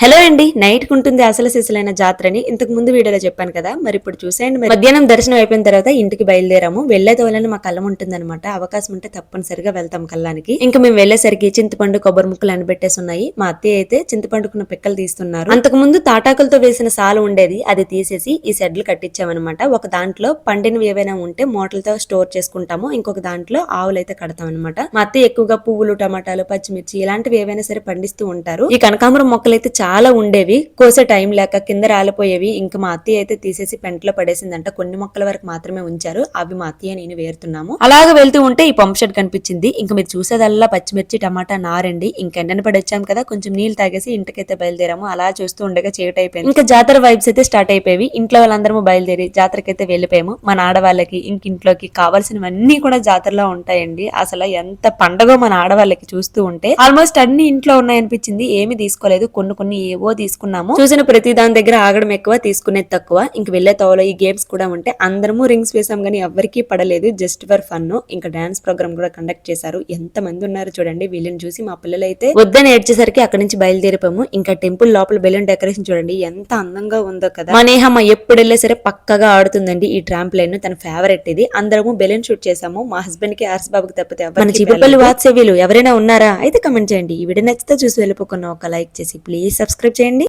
Hello అండి, night కు ఉంటుంది అసలు సిసలైన జాతరని ఇంతకు ముందు వీడియోలో చెప్పాను కదా. మరి ఇప్పుడు చూసేయండి. మధ్యాహ్నం దర్శనం అయిపోయిన తర్వాత ఇంటికి బయలుదేరాము. వెళ్లే తోలని మా కళ్ళం ఉంటుందన్నమాట. అవకాశం ఉంటే తప్పనిసరిగా వెళ్తాం కళ్ళానికి. ఇంకా మేము వెళ్లేసరికి చింతపండు కొబ్బరి ముక్కలు అనిపెట్టేసి ఉన్నాయి. మా అత్తయ్య అయితే చింతపండుకున్న పిక్కలు తీస్తున్నారు. అంతకు ముందు తాటాకులతో వేసిన సాలు ఉండేది, అది తీసేసి ఈ సెడ్లు కట్టించామన్నమాట. ఒక దాంట్లో పండినవి ఏవైనా ఉంటే మూటలతో స్టోర్ చేసుకుంటాము, ఇంకొక దాంట్లో ఆవులు అయితే కడతాం అనమాట. మా అత్తయ్య ఎక్కువగా పువ్వులు, టమాటాలు, పచ్చిమిర్చి ఇలాంటివి ఏవైనా సరే పండిస్తూ ఉంటారు. ఈ కనకాంబరం మొక్కలు అయితే చాలా ఉండేవి, కోసే టైం లేక కింద రాలిపోయేవి. ఇంకా మా అత్తయ్య అయితే తీసేసి పెంటలో పడేసిందంట. కొన్ని మొక్కల వరకు మాత్రమే ఉంచారు, అవి మా అత్తయ్య నేను వేరుతున్నాము. అలాగ వెళ్తూ ఉంటే ఈ పంప్ షెడ్ కనిపించింది. ఇంకా మీరు చూసేదల్లా పచ్చిమిర్చి, టమాటా నారండి. ఇంకా ఎండన పడొచ్చాం కదా, కొంచెం నీళ్లు తాగేసి ఇంటికైతే బయలుదేరాము. అలా చూస్తూ ఉండగా చీకటి అయిపోయింది. ఇంకా జాతర వైబ్స్ అయితే స్టార్ట్ అయిపోయి ఇంట్లో వాళ్ళందరూ బయలుదేరి జాతరకైతే వెళ్ళిపోయాము. మన ఆడవాళ్ళకి ఇంకింట్లోకి కావాల్సినవన్నీ కూడా జాతరలో ఉంటాయండి. అసలు ఎంత పండగో మన ఆడవాళ్ళకి చూస్తూ ఉంటే. ఆల్మోస్ట్ అన్ని ఇంట్లో ఉన్నాయనిపించింది, ఏమి తీసుకోలేదు. కొన్ని ఏవో తీసుకున్నాము. చూసిన ప్రతి దాని దగ్గర ఆగడం ఎక్కువ, తీసుకునేది తక్కువ. ఇంక వెళ్లే తోవలో ఈ గేమ్స్ కూడా ఉంటే అందరము రింగ్స్ వేసాం గానీ ఎవరికీ పడలేదు, జస్ట్ ఫర్ ఫన్. ఇంకా డాన్స్ ప్రోగ్రామ్ కూడా కండక్ట్ చేశారు. ఎంత మంది ఉన్నారు చూడండి. వీళ్ళని చూసి మా పిల్లలు అయితే వద్దని ఏడ్చేసరికి అక్కడి నుంచి బయలుదేరిపోయాము. ఇంకా టెంపుల్ లోపల బెలూన్ డెకరేషన్ చూడండి ఎంత అందంగా ఉందో కదా. మా నేహమ్మ ఎప్పుడు వెళ్ళే సరే పక్కగా ఆడుతుందండి ఈ ట్రాంప్ లైన్, తన ఫేవరెట్ ఇది. అందరము బెలూన్ షూట్ చేసాము. మా హస్బెండ్ కి ఆర్స్ బాబుకి తప్పితే మన చిబుపల్లి వాత్సవ్యులు ఎవరైనా ఉన్నారా అయితే కమెంట్ చేయండి. ఈ వీడియో నచ్చితే చూసి వెళ్ళిపోకున్నా ఒక లైక్ చేసి ప్లీజ్ సబ్స్క్రైబ్ చేయండి.